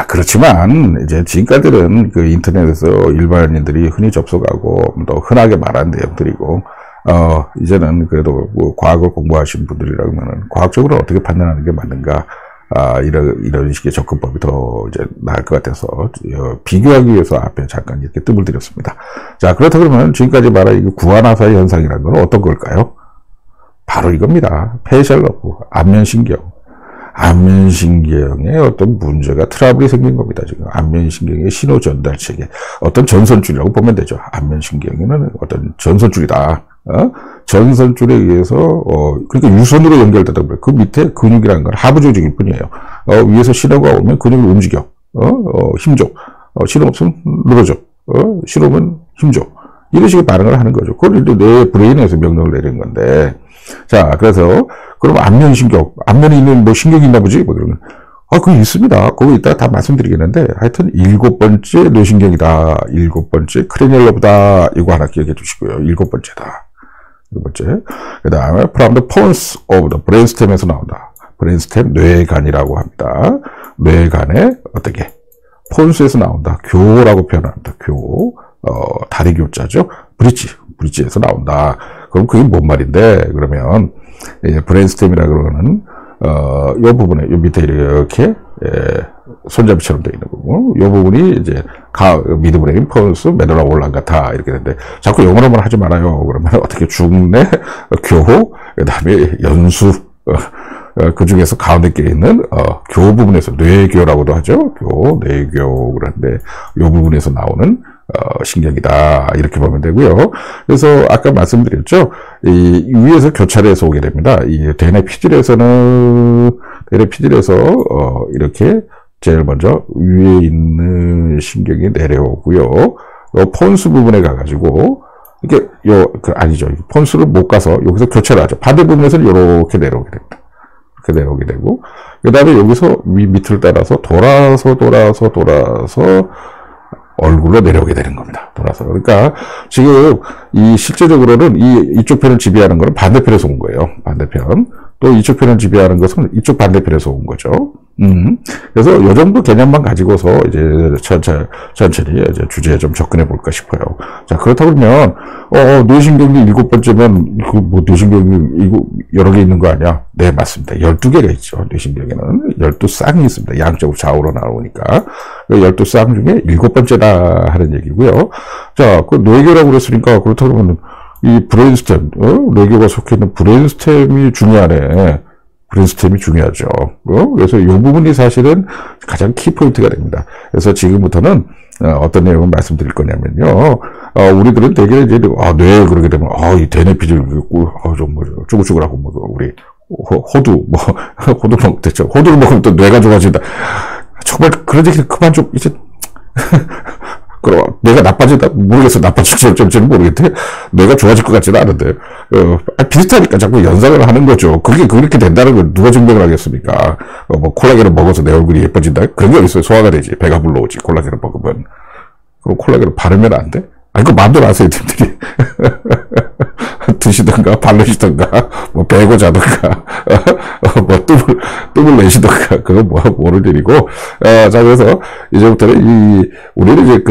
그렇지만, 이제 지금까지는 그 인터넷에서 일반인들이 흔히 접속하고, 또 흔하게 말하는 내용들이고, 이제는 그래도 뭐 과학을 공부하신 분들이라면은, 과학적으로 어떻게 판단하는 게 맞는가, 이런 식의 접근법이 더 이제 나을 것 같아서, 비교하기 위해서 앞에 잠깐 이렇게 뜸을 들였습니다. 자, 그렇다 그러면 지금까지 말한 이 구안화사 현상이라는 건 어떤 걸까요? 바로 이겁니다. 페이셜 러브, 안면신경. 안면신경에 어떤 문제가, 트러블이 생긴 겁니다. 지금 안면신경의 신호 전달 체계, 어떤 전선줄이라고 보면 되죠. 안면신경에는 어떤 전선줄이다. 전선줄에 의해서 그러니까 유선으로 연결되다 보면 그 밑에 근육이라는 건 하부 조직일 뿐이에요. 위에서 신호가 오면 근육을 움직여. 힘줘. 신호 없으면 늘어져. 신호 오면 힘줘. 이런 식의 반응을 하는 거죠. 그걸 내 브레인에서 명령을 내리는 건데. 자, 그래서 그럼 안면신경, 안면에 있는 뭐 신경이 있나 보지? 뭐 그러면 그거 있습니다. 그거 이따가 다 말씀드리겠는데, 하여튼 7번째 뇌신경이다. 7번째 크레니얼 러브다. 이거 하나 기억해 주시고요. 7번째다. 7번째. 그 다음에 from the pons of the brainstem에서 나온다. 브레인스템 뇌간이라고 합니다. 뇌간에 어떻게? 폰스에서 나온다. 교라고 표현합니다. 교. 다리 교자죠. 브릿지에서 나온다. 그럼 그게 뭔 말인데? 그러면 브레인스템이라 그러는 요 부분에, 요 밑에 이렇게, 손잡이처럼 되어 있는 부분. 요 부분이 이제, 미드브레인, 폰스, 메듈라 올랑가타, 이렇게 되는데, 자꾸 영어로만 하지 말아요. 그러면 어떻게 중내, 교, 그 다음에 연수, 그 중에서 가운데 껴 있는, 교 부분에서, 뇌교라고도 하죠. 뇌교, 그런데, 요 부분에서 나오는, 신경이다. 이렇게 보면 되고요. 그래서 아까 말씀드렸죠. 이 위에서 교차로에서 오게 됩니다. 이 대뇌 피질에서는 이렇게 제일 먼저 위에 있는 신경이 내려오고요. 폰스 부분에 가가지고 이게 아니죠. 폰스를 못 가서 여기서 교차를 하죠. 반대 부분에서는 이렇게 내려오게 됩니다. 이렇게 내려오게 되고 그 다음에 여기서 밑을 따라서 돌아서 얼굴로 내려오게 되는 겁니다. 돌아서. 그러니까, 지금, 실제적으로는 이쪽 편을 지배하는 거는 반대편에서 온 거예요. 반대편. 또 이쪽 편을 지배하는 것은 이쪽 반대편에서 온 거죠. 그래서 요 정도 개념만 가지고서 이제 천천히 이제 주제에 좀 접근해 볼까 싶어요. 자, 그렇다고 그러면, 뇌신경이 7번째면, 뇌신경이 여러 개 있는 거 아니야? 네, 맞습니다. 12개가 있죠. 뇌신경에는 12쌍이 있습니다. 양쪽으로 좌우로 나오니까. 12쌍 중에 7번째다 하는 얘기고요. 자, 그 뇌교라고 그랬으니까, 그렇다고 그러면, 이 브레인스템, 뇌교가 속해 있는 브레인스템이 중요하네. 브레인스템이 중요하죠. 그래서 이 부분이 사실은 가장 키포인트가 됩니다. 그래서 지금부터는 어떤 내용을 말씀드릴 거냐면요. 우리들은 되게 이제, 뇌 그러게 되면, 이 대뇌피질, 쭈글쭈글하고, 우리, 호두 먹겠죠. 호두를 먹으면 또 뇌가 좋아진다. 정말 그런 얘기 그만 좀, 이제, 그럼 뇌가 나빠진다? 모르겠어. 나빠질지 어쩔지는 모르겠대. 뇌가 좋아질 것 같지는 않은데. 비슷하니까 자꾸 연상을 하는 거죠. 그게 그렇게 된다는 걸 누가 증명을 하겠습니까? 콜라겐을 먹어서 내 얼굴이 예뻐진다? 그런 게 어딨어요. 소화가 되지. 배가 불러오지. 콜라겐을 먹으면. 그럼 콜라겐을 바르면 안 돼? 그거 마음대로 아세요, 님들이. 드시던가, 바르시던가, 베고 자던가, 뜸을 내시던가, 그거 모를 일이고, 자, 그래서, 이제부터는 우리는 이제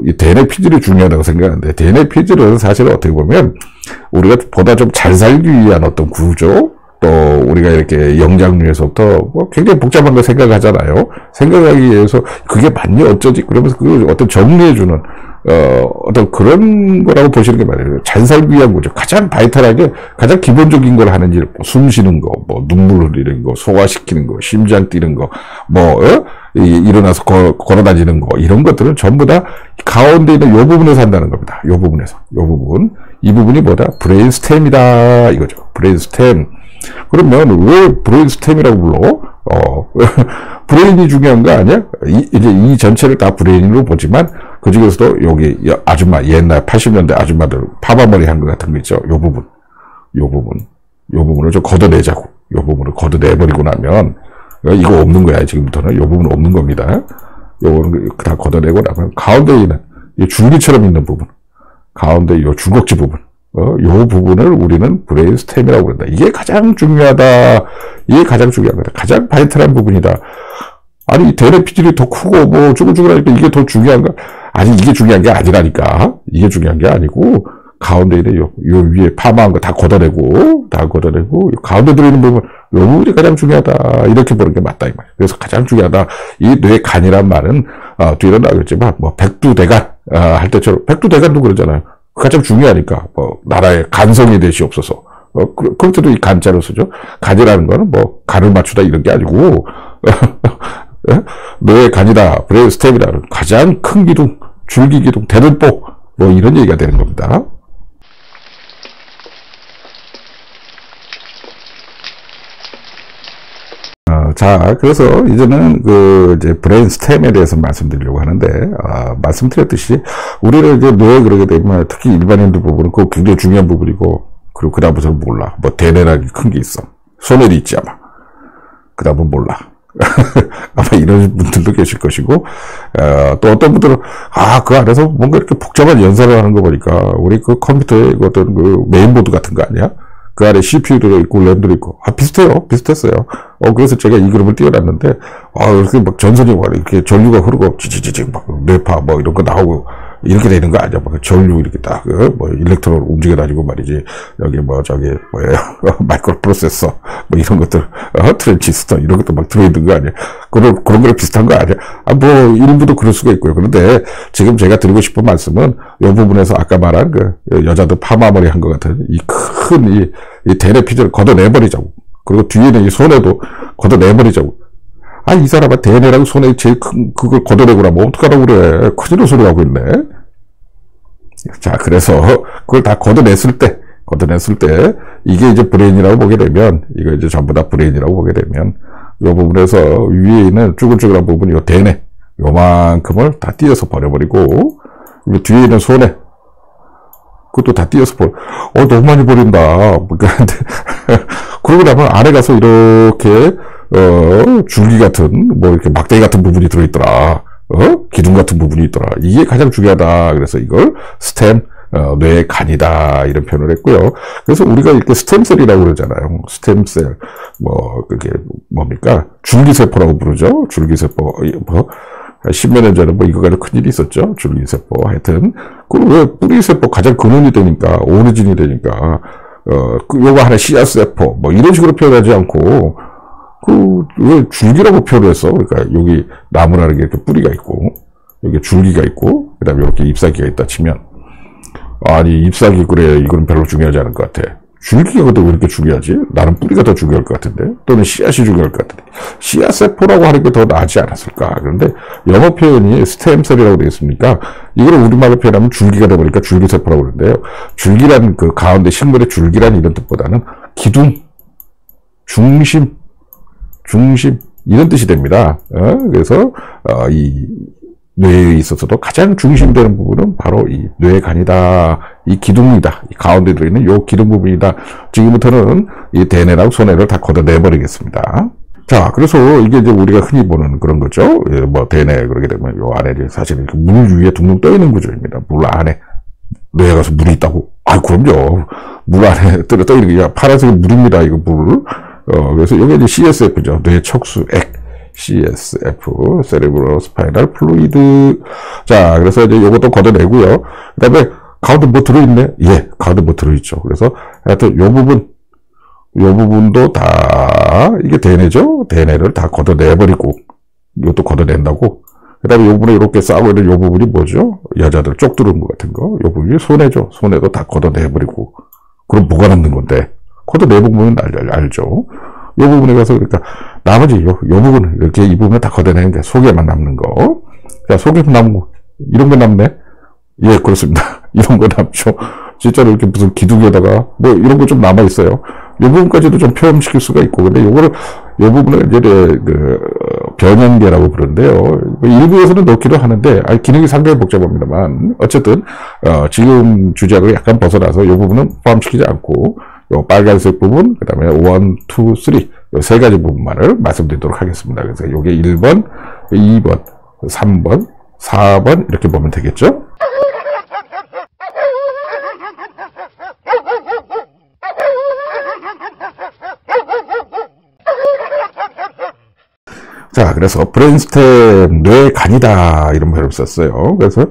이 대뇌 피질이 중요하다고 생각하는데, 대뇌 피질은 사실 어떻게 보면, 우리가 보다 좀 잘 살기 위한 어떤 구조, 또, 우리가 이렇게 영장류에서부터 굉장히 복잡한 거 생각하잖아요. 생각하기 위해서, 그게 맞니? 어쩌지? 그러면서 그걸 어떤 정리해주는, 어떤 그런 거라고 보시는 게 맞아요. 잘 살기 위한 거죠. 가장 바이탈하게, 가장 기본적인 걸 하는 일, 숨 쉬는 거, 눈물 흘리는 거, 소화시키는 거, 심장 뛰는 거, 일어나서 걸어 다니는 거, 이런 것들은 전부 다 가운데 있는 요 부분에서 한다는 겁니다. 요 부분에서. 요 부분. 이 부분이 뭐다? 브레인스템이다. 이거죠. 브레인스템. 그러면 왜 브레인스템이라고 불러? 브레인이 중요한 거 아니야? 이제 이 전체를 다 브레인으로 보지만, 그 중에서도 여기 아줌마, 옛날 80년대 아줌마들 파마머리 한 것 같은 거 있죠? 요 부분을 좀 걷어내자고. 요 부분을 걷어내버리고 나면, 이거 없는 거야, 지금부터는. 요 부분은 없는 겁니다. 요거는 다 걷어내고 나면, 가운데 있는, 이 줄기처럼 있는 부분. 가운데 요 주걱지 부분. 요 부분을 우리는 브레인스템이라고 그런다. 이게 가장 중요하다. 이게 가장 중요한 거다. 가장 바이탈한 부분이다. 아니, 대뇌 피질이 더 크고, 뭐, 쭈글쭈글하니까 이게 더 중요한가? 아니, 이게 중요한 게 아니라니까. 이게 중요한 게 아니고, 가운데 있는 요 위에 파마한 거 다 걷어내고, 가운데 들어있는 부분, 요 부분이 가장 중요하다. 이렇게 보는 게 맞다, 이 말이야. 그래서 가장 중요하다. 이 뇌간이란 말은, 뒤로 나오겠지만, 뭐, 백두대간, 할 때처럼, 백두대간도 그러잖아요. 가장 중요하니까, 뭐, 나라의 간성이 되시옵소서. 그럴 때도 이 간자를 쓰죠. 간이라는 거는 뭐, 간을 맞추다 이런 게 아니고, 뇌의 간이다, 브레인스템이라는 가장 큰 기둥, 줄기 기둥, 대들보, 뭐, 이런 얘기가 되는 겁니다. 자, 그래서 이제는 이제 브레인스템에 대해서 말씀드리려고 하는데, 말씀드렸듯이, 우리를 이제 뇌에 그러게 되면, 특히 일반인들 부분은 그거 굉장히 중요한 부분이고, 그리고 그 다음부터는 몰라. 뭐, 대뇌라는 큰 게 있어. 소뇌도 있지, 아마. 그 다음은 몰라. 아마 이런 분들도 계실 것이고, 또 어떤 분들은, 그 안에서 뭔가 이렇게 복잡한 연산을 하는 거 보니까, 우리 그 컴퓨터의 어떤 메인보드 같은 거 아니야? 그 안에 CPU도 있고, 램도 있고, 비슷해요. 비슷했어요. 그래서 제가 이 그림을 띄워놨는데, 이렇게 막 전선이 막 이렇게 전류가 흐르고, 지지지직 막 뇌파 뭐 이런 거 나오고, 이렇게 되는 거 아니야. 막 전류 이렇게 딱, 뭐 일렉트론 움직여가지고 말이지. 여기 뭐 저기, 뭐예요. 마이크로 프로세서, 뭐 이런 것들, 트랜지스터 이런 것도 막 들어있는 거 아니야. 그런 거랑 비슷한 거 아니야. 뭐, 일부도 그럴 수가 있고요. 그런데 지금 제가 드리고 싶은 말씀은, 이 부분에서 아까 말한 여자들 파마머리 한 것 같은 이 큰 이 대뇌 피지를 걷어내버리자고. 그리고 뒤에 있는 이 손에도 걷어내버리자고. 이 사람은 대뇌랑 손에 제일 큰, 그걸 걷어내고 나면 어떡하라고 그래. 큰일 소리 하고 있네. 자, 그래서, 그걸 다 걷어냈을 때, 이게 이제 브레인이라고 보게 되면, 이거 이제 전부 다 브레인이라고 보게 되면, 이 부분에서 위에 있는 쭈글쭈글한 부분이 요 대뇌, 요만큼을 다 띄어서 버려버리고, 뒤에 있는 손에, 그것도 다 띄어서 너무 많이 버린다. 그러고 나면 안에 가서 이렇게, 줄기 같은, 뭐 이렇게 막대기 같은 부분이 들어있더라. 기둥 같은 부분이 있더라. 이게 가장 중요하다. 그래서 이걸 스템, 뇌의 간이다. 이런 표현을 했고요. 그래서 우리가 이렇게 스템셀이라고 그러잖아요. 스템셀. 뭐, 그게 뭡니까? 줄기세포라고 부르죠. 줄기세포. 뭐, 10몇 년 전에 뭐 이거 가지고 큰일이 있었죠. 줄기세포. 하여튼. 그리고 왜 뿌리세포 가장 근원이 되니까, 오리진이 되니까, 요거 하나 씨앗세포. 뭐 이런 식으로 표현하지 않고, 왜 줄기라고 표현을 했어? 그러니까 여기 나무라는 게 이렇게 뿌리가 있고, 여기 줄기가 있고, 그 다음에 이렇게 잎사귀가 있다 치면, 아니, 잎사귀, 그래, 이건 별로 중요하지 않을 것 같아. 줄기가 근데 왜 이렇게 중요하지? 나는 뿌리가 더 중요할 것 같은데? 또는 씨앗이 중요할 것 같은데? 씨앗세포라고 하는 게 더 나지 않았을까? 그런데 영어 표현이 스템셀이라고 되어 있으니까, 이걸 우리말로 표현하면 줄기가 되버리니까 줄기세포라고 그러는데요. 줄기란 그 가운데 식물의 줄기란 이런 뜻보다는 기둥, 중심, 이런 뜻이 됩니다. 그래서, 이 뇌에 있어서도 가장 중심되는 부분은 바로 이 뇌간이다. 이 기둥이다. 이 가운데 들어있는 요 기둥 부분이다. 지금부터는 이 대뇌랑 소뇌를 다 걷어내버리겠습니다. 자, 그래서 이게 이제 우리가 흔히 보는 그런 거죠. 뭐 대뇌 그러게 되면 요 안에 사실 이렇게 물 위에 둥둥 떠 있는 구조입니다. 물 안에. 뇌에 가서 물이 있다고? 그럼요. 물 안에 떠 있는 게 파란색 물입니다. 이거 물. 그래서 여기 이제 CSF죠. 뇌 척수액. CSF, 세레브럴 스파이널 플루이드. 자, 그래서 이제 요것도 걷어내고요. 그 다음에 가운데 뭐 들어있네? 예, 가운데 뭐 들어있죠. 그래서 하여튼 요 부분도 다, 이게 대뇌죠? 대뇌를 다 걷어내버리고, 이것도 걷어낸다고. 그 다음에 요 부분에 이렇게 싸고 있는 요 부분이 뭐죠? 여자들 쪽 두른 것 같은 거. 요 부분이 손해죠. 손해도 다 걷어내버리고. 그럼 뭐가 남는 건데? 걷어내보면 알죠. 요 부분에 가서, 그러니까, 나머지, 요 부분, 이렇게 이 부분을 다 걷어내는데, 속에만 남는 거. 자, 속에만 남은 거, 이런 거 남네? 예, 그렇습니다. 이런 거 남죠. 진짜로 이렇게 무슨 기둥에다가, 뭐, 이런 거 좀 남아있어요. 요 부분까지도 좀 표현시킬 수가 있고, 근데 요 부분을 이제, 변연계라고 부르는데요. 일부에서는 넣기도 하는데, 기능이 상당히 복잡합니다만, 어쨌든, 지금 주제하고 약간 벗어나서 요 부분은 포함시키지 않고, 요 빨간색 부분, 그 다음에 1, 2, 3, 요 세 가지 부분만을 말씀드리도록 하겠습니다. 그래서 요게 1번, 2번, 3번, 4번, 이렇게 보면 되겠죠? 자, 그래서 브레인스템, 뇌간이다 이런 말을 썼어요. 그래서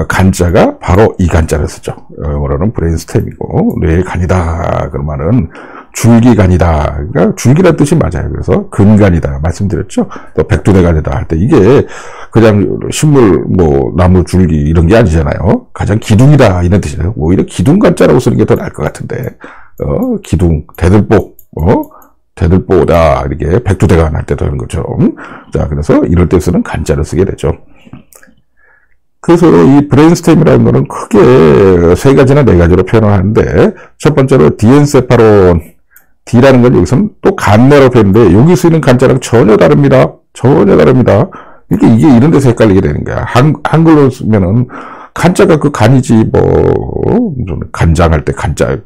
간자가 바로 이 간자를 쓰죠. 영어로는 브레인스템이고 뇌간이다 그러면은 줄기간이다. 그러니까 줄기란 뜻이 맞아요. 그래서 근간이다 말씀드렸죠. 또 백두대간이다 할 때 이게 그냥 식물 뭐 나무 줄기 이런 게 아니잖아요. 가장 기둥이다 이런 뜻이에요. 오히려 기둥간자라고 쓰는 게 더 나을 것 같은데 기둥 대들보 대들보다 이렇게 백두대간 할 때도 하는 거죠. 자, 그래서 이럴 때 쓰는 간자를 쓰게 되죠. 그래서 이 브레인스템이라는 거는 크게 세 가지나 네 가지로 표현을 하는데, 첫 번째로 디엔세파론, D라는 건 여기서는 또 간내로 표현인데, 여기 쓰이는 간자랑 전혀 다릅니다. 전혀 다릅니다. 그러니까 이게 이런 데서 헷갈리게 되는 거야. 한글로 쓰면은 간자가 그 간이지, 간장할 때 간자.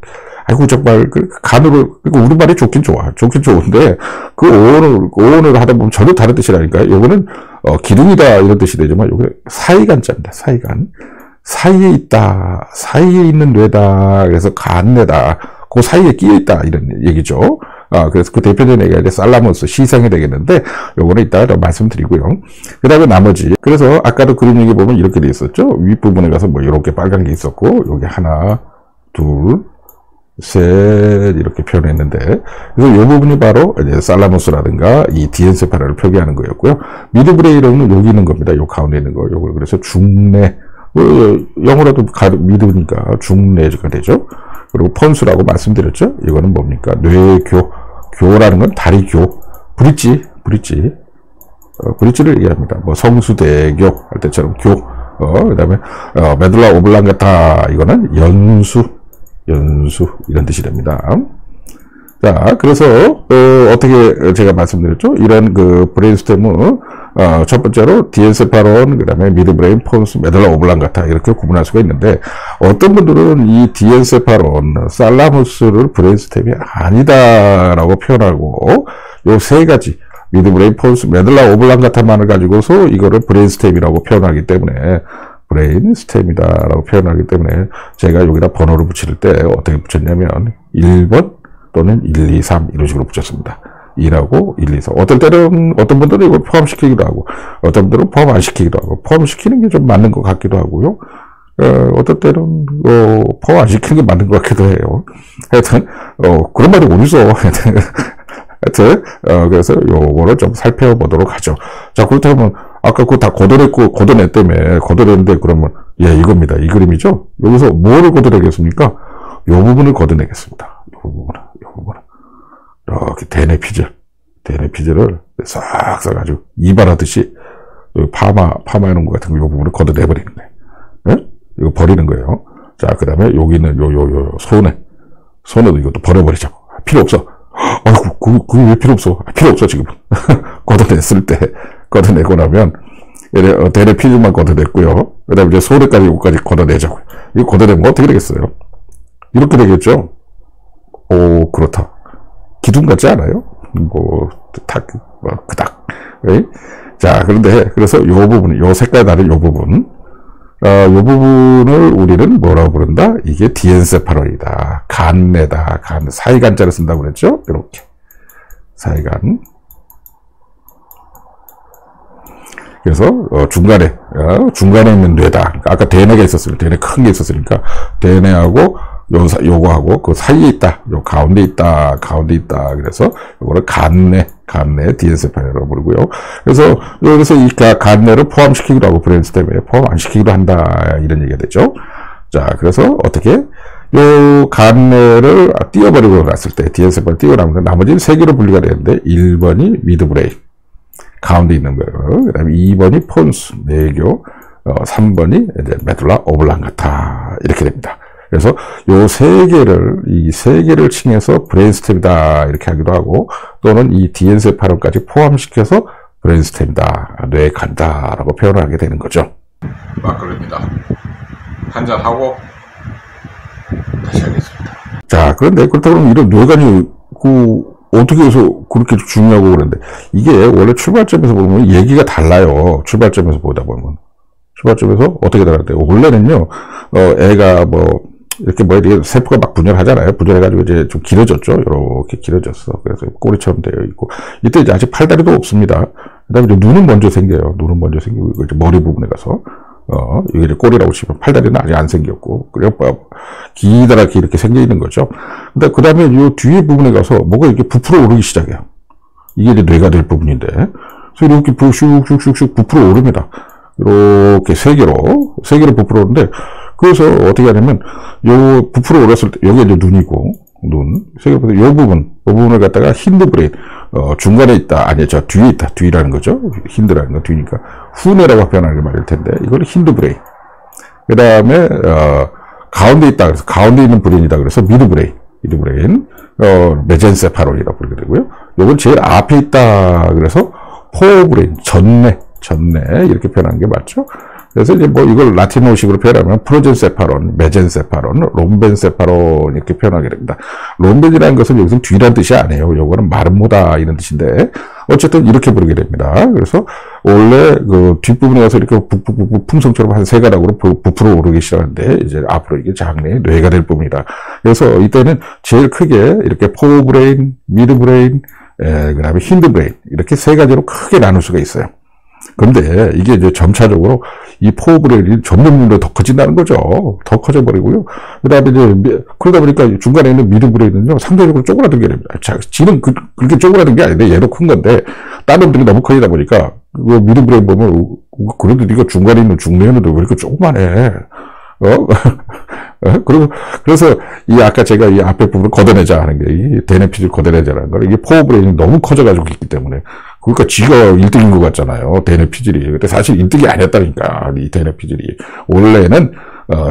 아이고, 정말, 간으로, 우리말이 좋긴 좋아. 좋긴 좋은데, 그 오온을 하다 보면 전혀 다른 뜻이라니까요. 요거는, 기둥이다, 이런 뜻이 되지만, 요게 사이간자입니다. 사이간. 사이에 있다. 사이에 있는 뇌다. 그래서 간뇌다. 그 사이에 끼어 있다. 이런 얘기죠. 그래서 그 대표적인 얘기가 이제 살라모스, 시상이 되겠는데, 요거는 이따가 말씀드리고요. 그 다음에 나머지. 그래서 아까도 그림 얘기 보면 이렇게 돼 있었죠. 윗부분에 가서 뭐 이렇게 빨간 게 있었고, 여기 하나, 둘, 셋 이렇게 표현했는데 그래서 이 부분이 바로 이제 살라모스라든가 이 디엔세파라를 표기하는 거였고요. 미드브레인은 여기 있는 겁니다. 요 가운데 있는 거. 요걸 그래서 중뇌 영어로도 미드니까 중뇌가 되죠. 그리고 폰수라고 말씀드렸죠. 이거는 뭡니까? 뇌교 교라는 건 다리교 브릿지를 얘기합니다. 뭐 성수대교 할 때처럼 교 그다음에 메둘라 오블랑가타 이거는 연수 이런 뜻이 됩니다. 자, 그래서 어떻게 제가 말씀드렸죠? 이런 그 브레인스템은 첫 번째로 디엔세파론, 그다음에 미드브레인, 폰스, 메둘라 오블랑가타 이렇게 구분할 수가 있는데 어떤 분들은 이 디엔세파론, 살라무스를 브레인스템이 아니다라고 표현하고 요 세 가지 미드브레인, 폰스, 메둘라 오블랑가타만을 가지고서 이거를 브레인스템이라고 표현하기 때문에 브레인스템이다라고 표현하기 때문에 제가 여기다 번호를 붙일 때 어떻게 붙였냐면 1번 또는 1, 2, 3 이런 식으로 붙였습니다. 2라고 1, 2, 3. 어떤 때는 어떤 분들은 이걸 포함시키기도 하고 어떤 분들은 포함 안 시키기도 하고 포함시키는 게 좀 맞는 것 같기도 하고요. 어떤 때는 포함 안 시키는 게 맞는 것 같기도 해요. 하여튼 그런 말이 어디서 하여튼 그래서 요거를 좀 살펴보도록 하죠. 자, 그렇다면 아까 그거 다 걷어냈는데 그러면 이겁니다. 이 그림이죠. 여기서 뭐를 걷어내겠습니까? 요 부분을 걷어내겠습니다. 요 부분을 이렇게 대뇌피질을 싹싹 아주 이발하듯이 파마해놓은 것 같은 요 부분을 걷어내버리는 거예요. 네? 이거 버리는 거예요. 자, 그 다음에 여기 있는 손에도 이것도 버려버리자고. 필요 없어. 아이고, 그게 왜 필요 없어? 필요 없어, 지금. 걷어내고 나면, 대뇌피질만 걷어냈고요. 그 다음에 이제 소뇌까지 이거까지 걷어내자고요. 이거 걷어내면 어떻게 되겠어요? 이렇게 되겠죠? 오, 그렇다. 기둥 같지 않아요? 그닥. 네? 자, 그래서 요 부분, 요 색깔 다른 요 부분, 요 부분을 우리는 뭐라고 부른다? 이게 디엔세파론이다. 간내다. 사이간자를 쓴다고 그랬죠? 이렇게. 사이간. 그래서, 중간에 있는 뇌다. 아까 대뇌가 있었으니까, 대뇌 큰 게 있었으니까, 대뇌하고, 요거하고, 그 사이에 있다. 요 가운데 있다. 그래서, 요거를 간내 디엔세파라고 부르고요. 그래서, 여기서 이 간내를 포함시키기도 하고, 브레인스템에 포함 안 시키기도 한다. 이런 얘기가 되죠. 자, 그래서 어떻게, 요 간내를 띄워버리고 났을 때, 디엔세파를 띄워나면 나머지는 세 개로 분리가 되는데, 1번이 미드브레인. 가운데 있는 거예요. 그 다음에 2번이 폰스, 뇌교, 3번이 이제 메둘라 오블랑가타. 이렇게 됩니다. 그래서 이 세 개를 칭해서 브레인스템이다. 이렇게 하기도 하고, 또는 이 디엔세파론까지 포함시켜서 브레인스템이다. 뇌에 간다라고 표현을 하게 되는 거죠. 막걸리입니다. 한잔하고 다시 하겠습니다. 자, 그런데 그렇다고 하면 이런 뇌간이 어떻게 해서 그렇게 중요하고 그러는데, 이게 원래 출발점에서 보면 얘기가 달라요. 출발점에서 보다 보면. 출발점에서 어떻게 달라요? 원래는요, 애가 이렇게 세포가 막 분열하잖아요. 분열해가지고 이제 좀 길어졌죠. 이렇게 길어졌어. 그래서 꼬리처럼 되어 있고. 이때 이제 아직 팔다리도 없습니다. 다음에 이제 눈은 먼저 생겨요. 눈은 먼저 생기고, 이거 이제 머리 부분에 가서, 이게 이제 꼬리라고 치면 팔다리는 아직 안 생겼고, 그래, 기다랗게 이렇게 생겨 있는 거죠. 근데 그 다음에 이 뒤에 부분에 가서 뭐가 이렇게 부풀어 오르기 시작해요. 이게 이제 뇌가 될 부분인데, 그래서 이렇게 슉슉슉슉 부풀어 오릅니다. 이렇게 세 개로 부풀어 오는데, 그래서 어떻게 하냐면, 요 부풀어 오렸을 때, 여기 이제 눈이고, 세 개로, 요 부분을 갖다가 힌드브레인, 중간에 있다, 아니, 저 뒤에 있다, 뒤라는 거죠. 힌드라는 거, 뒤니까. 후뇌라고 표현하는 게 맞을 텐데, 이거는 힌드브레인. 그 다음에, 가운데 있다, 그래서 가운데 있는 브레인이다, 그래서 미드브레인, 메젠세파론이라고 부르게 되고요. 요건 제일 앞에 있다, 그래서 포브레인, 전뇌, 이렇게 표현하는 게 맞죠. 그래서 이제 뭐 이걸 라틴어식으로 표현하면 프로젠세파론, 메젠세파론, 롬벤세파론 이렇게 표현하게 됩니다. 롬벤이라는 것은 여기서 뒤란 뜻이 아니에요. 요거는 마름모다 이런 뜻인데 어쨌든 이렇게 부르게 됩니다. 그래서 원래 그 뒷부분에 가서 이렇게 북북북북 풍선처럼 한 세 가닥으로 부풀어 오르기 시작하는데 이제 앞으로 이게 장내 뇌가 될 부분이다. 그래서 이때는 제일 크게 이렇게 포브레인, 미드브레인, 그다음에 힌드브레인 이렇게 세 가지로 크게 나눌 수가 있어요. 그런데 이게 이제 점차적으로 이 포브레인이 점점 더 커진다는 거죠. 더 커져버리고요. 그 다음에 이제, 그러다 보니까 중간에 있는 미드브레인은요, 상대적으로 쪼그라든 게 됩니다. 자, 지는 그렇게 쪼그라든 게 아닌데, 얘도 큰 건데, 다른 놈들이 너무 커지다 보니까, 그 미드브레인 보면, 그래도 네가 중간에 있는 중뇌는 왜 이렇게 조그만해. 그리고, 그래서, 아까 제가 이 앞에 부분을 걷어내자 하는 게, 이 대뇌피질 걷어내자라는 걸, 이게 포브레인이 너무 커져가지고 있기 때문에, 그러니까 지가 1등인 것 같잖아요. 대뇌피질이. 근데 사실 1등이 아니었다니까, 이 대뇌피질이. 원래는,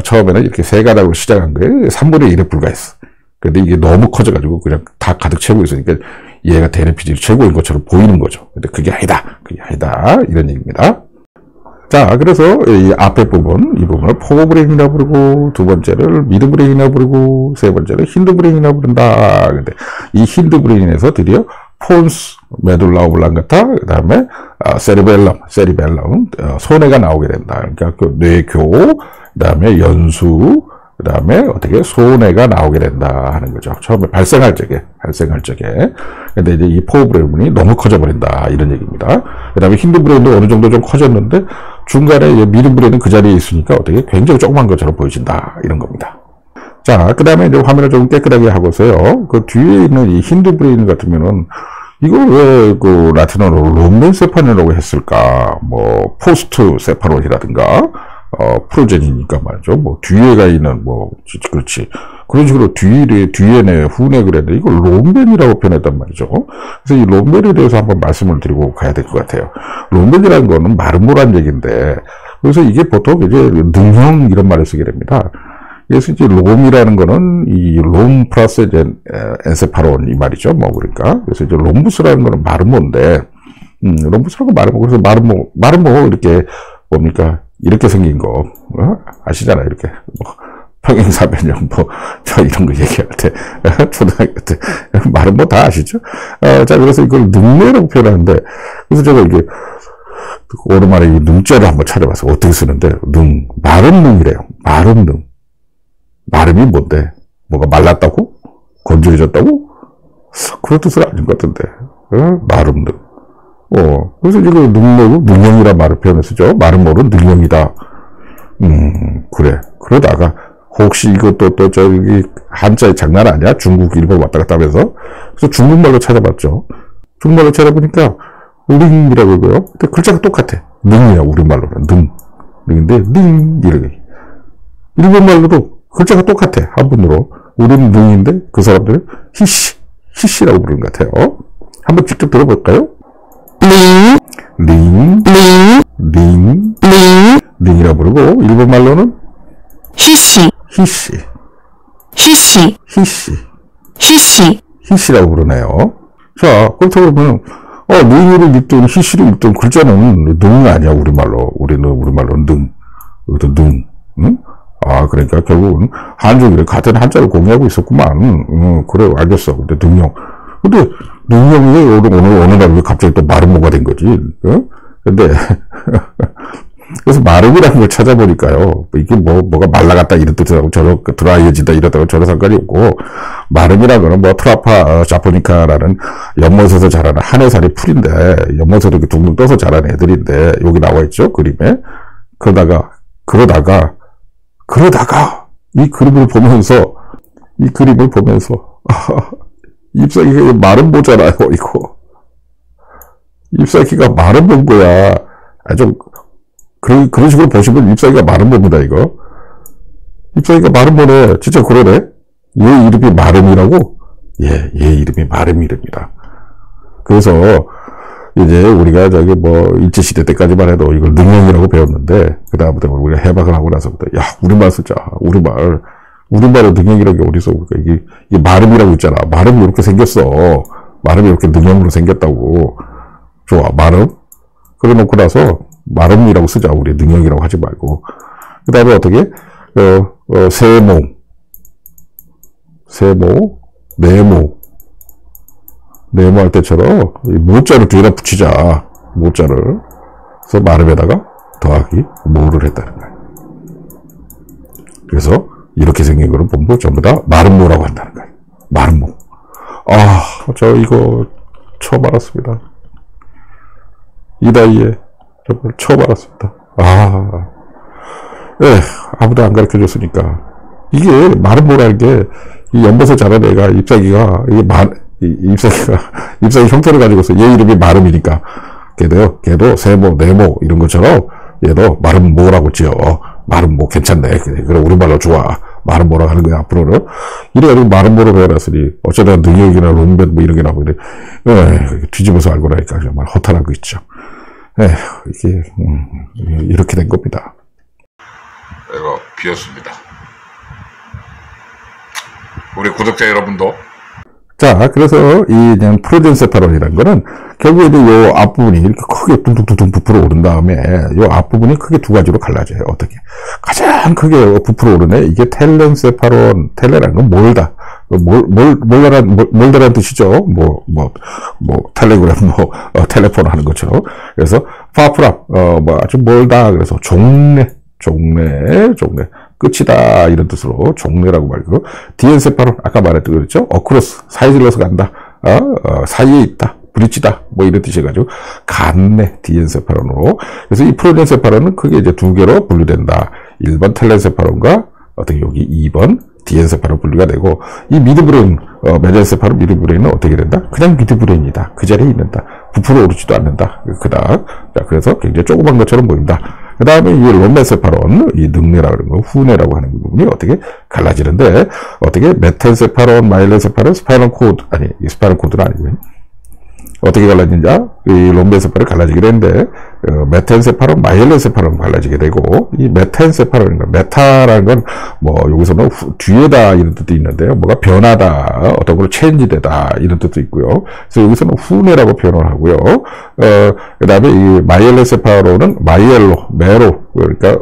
처음에는 이렇게 세 가닥으로 시작한 거에 3분의 1에 불과했어. 근데 이게 너무 커져가지고 그냥 다 가득 채우고 있으니까 얘가 대뇌피질이 최고인 것처럼 보이는 거죠. 근데 그게 아니다. 이런 얘기입니다. 자, 그래서 이 앞에 부분, 이 부분을 포브레인이라고 부르고, 두 번째를 미드브레인이라고 부르고, 세 번째를 힌드브레인이라고 부른다. 근데 이 힌드브레인에서 드디어 폰스, 메둘라 오블랑가타, 그 다음에 세리벨럼, 소뇌가 나오게 된다. 그러니까 그 뇌교, 그 다음에 연수, 그 다음에 어떻게 소뇌가 나오게 된다 하는 거죠. 처음에 발생할 적에. 근데 이제 이 포브레인이 너무 커져버린다. 이런 얘기입니다. 그 다음에 힌드브레인도 어느 정도 좀 커졌는데 중간에 미드브레인은 그 자리에 있으니까 어떻게 굉장히 조그만 것처럼 보여진다. 이런 겁니다. 자, 그 다음에 이제 화면을 좀 깨끗하게 하고서요. 그 뒤에 있는 이 힌드브레인 같으면은 이걸 왜 그 라틴어로 롬벤세파론이라고 했을까? 뭐 포스트 세파론이라든가 프로젠이니까 말이죠. 뭐 뒤에가 있는 그렇지. 그런 식으로 뒤에네 후네 그랬는데 이걸 롬벤이라고 표현했단 말이죠. 그래서 이 롬벤에 대해서 한번 말씀을 드리고 가야 될 것 같아요. 롬벤이라는 거는 마름모란 얘기인데 그래서 이게 보통 이제 능형 이런 말을 쓰게 됩니다. 그래서 이제 롬이라는 거는 이 롬 플러스 엔세파론 이 말이죠. 뭐 그러니까 그래서 이제 롬부스라는 거는 마름모인데 롬부스라고 마름모 그래서 마름모 이렇게 뭡니까 이렇게 생긴 거 아시잖아요. 이렇게 평행사변형 저 이런 거 얘기할 때 초등학교 때 마름모 다 아시죠? 자 그래서 이걸 능례라고 표현하는데 그래서 제가 이게 오랜만에 이 능자를 한번 찾아봐서 어떻게 쓰는데 마름능이래요. 마름능. 마름이 뭔데? 뭐가 말랐다고? 건조해졌다고? 그런 뜻은 아닌 것 같은데. 마름능. 그래서 지금 능형이란 말을 표현을 쓰죠. 마름모는 능형이다. 그래. 그러다가, 혹시 이것도 또 저기, 한자의 장난 아니야? 중국, 일본 왔다 갔다 하면서. 그래서 중국말로 찾아봤죠. 중국말로 찾아보니까, 링이라고 그러고요. 근데 글자가 똑같아. 능이야, 우리말로는. 능인데, 이렇게. 일본말로도 글자가 똑같아. 한문으로. 우리는 능인데 그 사람들은 히시라고 부르는 것 같아요. 한번 직접 들어볼까요? 링이라고 부르고 일본말로는 히시라고 부르네요. 자, 그렇다고 그러면 링으로 읽든 히시로 읽든 글자는 능이 아니야. 우리말로는 여기도 응? 그러니까 결국은 한중일이 같은 한자를 공유하고 있었구만. 그래, 알겠어. 근데 능형이 오늘 어느 날 왜 갑자기 또 마름모가 된 거지? 근데, 그래서 마름이라는 걸 찾아보니까요. 이게 뭐가 말라갔다 이런 뜻이라고 드라이해진다 이러다가 전혀 상관이 없고, 마름이라는 거는 트라파 자포니카라는 연못에서 자라는 한해살이 풀인데, 연못에서 이렇게 둥둥 떠서 자라는 애들인데, 여기 나와 있죠, 그림에. 그러다가, 이 그림을 보면서, 잎사귀가 마름 보잖아요, 이거. 잎사귀가 마름 본 거야. 그런 식으로 보시면 잎사귀가 마름 봅니다, 이거. 잎사귀가 마름 보네. 진짜 그러네. 얘 이름이 마름이라고? 얘 이름이 마름이랍니다. 그래서, 이제 우리가 일제시대 때까지만 해도 이걸 능형이라고 배웠는데, 그 다음부터 우리가 해방을 하고 나서부터, 야, 우리말 쓰자. 우리말에 능형이라는 게 어디서, 이게 마름이라고 있잖아. 마름이 이렇게 생겼어. 마름이 이렇게 능형으로 생겼다고. 좋아, 마름. 그래 놓고 나서, 마름이라고 쓰자. 우리 능형이라고 하지 말고. 그 다음에 어떻게? 세모, 네모할 때처럼, 모자를 뒤에다 붙이자. 모자를. 그래서 마름에다가 더하기, 모를 했다는 거야. 그래서, 이렇게 생긴 거를 보면 전부 다 마름모라고 한다는 거야. 마름모. 저 이거 처음 알았습니다. 이 나이에 정말 처음 알았습니다. 아무도 안 가르쳐 줬으니까. 이게 마름모라는 게, 이 연못에 자란 애가, 잎사귀가 잎사귀 형태를 가지고서 얘 이름이 마름이니까, 걔도 세모, 네모, 이런 것처럼, 얘도 마름모라고 지어. 마름모 괜찮네. 그래, 우리말로 좋아. 마름모라고 하는 거야, 앞으로는. 이래가지고 마름모로 배워놨으니, 어쩌다 능력이나 롱변 이런 게 나오는데, 뒤집어서 알고 나니까 정말 허탈한 거 있죠. 이게, 이렇게 된 겁니다. 이거 비었습니다. 우리 구독자 여러분도. 자, 그래서 이 프로덴세파론이라는 거는 결국에 요 앞부분이 이렇게 크게 둥둥둥 부풀어 오른 다음에 요 앞부분이 크게 두 가지로 갈라져요. 어떻게? 가장 크게 부풀어 오르네. 이게 텔렌세파론, 텔레라는 건 몰다. 몰다라는 뜻이죠. 텔레그램, 텔레폰 하는 것처럼. 그래서, 파프랍, 아주 멀다. 그래서, 종래. 끝이다. 이런 뜻으로, 종래라고 말고. 디엔세파론, 아까 말했던 그랬죠? 어크로스, 사이 질러서 간다. 사이에 있다. 브릿지다. 이런 뜻이가지고, 간네. 디엔세파론으로. 그래서 이 프로덴세파론은 크게 이제 두 개로 분류된다. 1번 텔렌세파론과, 여기 2번, 디엔세파론 분류가 되고, 이 미드브레인, 메젠세파론 미드브레인은 어떻게 된다? 그냥 미드브레인이다. 그 자리에 있는다. 부풀어 오르지도 않는다. 자, 그래서 굉장히 조그만 것처럼 보인다. 그 다음에 이 롬메세파론, 이 능내라고 하는 거, 후뇌라고 하는 부분이 어떻게 갈라지는데, 어떻게 메텐세파론, 마일렌세파론, 스파이널 코드는 아니고요. 어떻게 갈라지냐? 이 롬메세파론 갈라지게 되는데, 메텐세파론, 마일렌세파론 갈라지게 되고, 이 메텐세파론인가, 메타라는 건, 여기서는 뒤에다 이런 뜻도 있는데요. 뭐가 변하다, 어떤 걸 체인지되다, 이런 뜻도 있고요. 그래서 여기서는 후뇌라고 표현을 하고요. 그 다음에 이 마일렌세파론은 메로, 그러니까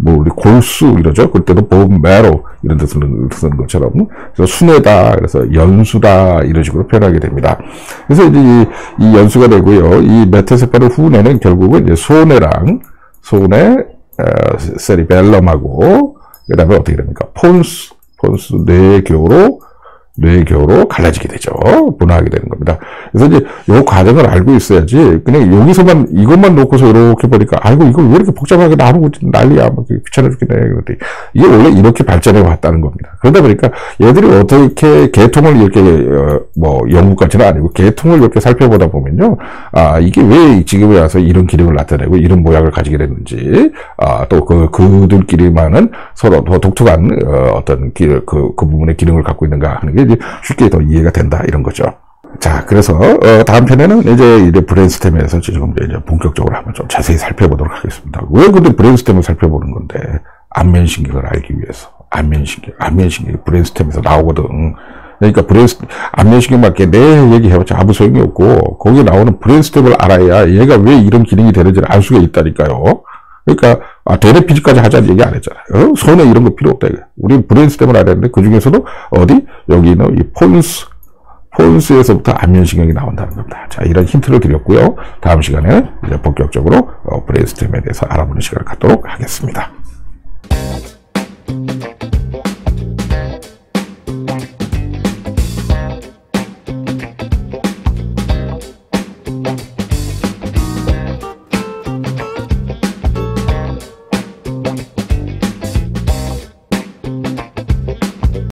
우리 골수 이러죠. 그때도 메로 이런 뜻을 쓰는 것처럼. 그래서 순회다. 그래서 연수다. 이런 식으로 표현하게 됩니다. 그래서 이제 이 연수가 되고요. 이 메테세파론 후뇌는 결국은 이제 소뇌, 세리벨럼하고, 그 다음에 어떻게 됩니까? 폰스, 뇌교로 갈라지게 되죠. 분화하게 되는 겁니다. 그래서 이제 요 과정을 알고 있어야지, 그냥 이것만 놓고서 이렇게 보니까, 아이고, 이걸 왜 이렇게 복잡하게 나누고 난리야. 귀찮아 죽겠네. 그런데 이게 원래 이렇게 발전해 왔다는 겁니다. 그러다 보니까 얘들이 어떻게 계통을 이렇게, 연구까지는 아니고 계통을 이렇게 살펴보다 보면요. 이게 왜 지금에 와서 이런 기능을 나타내고 이런 모양을 가지게 됐는지, 또 그들끼리만은 서로 더 독특한, 그 부분의 기능을 갖고 있는가 하는 게 쉽게 더 이해가 된다 이런 거죠. 자, 그래서 다음 편에는 이제 브레인스템에서 지금 이제 본격적으로 한번 좀 자세히 살펴보도록 하겠습니다. 왜 근데 브레인스템을 살펴보는 건데? 안면신경을 알기 위해서. 안면신경이 브레인스템에서 나오거든. 그러니까 안면신경밖에 내 얘기해봤자 아무 소용이 없고, 거기에 나오는 브레인스템을 알아야 얘가 왜 이런 기능이 되는지를 알 수가 있다니까요. 그러니까, 대뇌피지까지 하자는 얘기 안 했잖아요. 손에 이런 거 필요 없다. 우리 브레인스템을 알아야 되는데, 그 중에서도 여기 있는 이 폰스, 폰스에서부터 안면신경이 나온다는 겁니다. 자, 이런 힌트를 드렸고요. 다음 시간에 이제 본격적으로 브레인스템에 대해서 알아보는 시간을 갖도록 하겠습니다.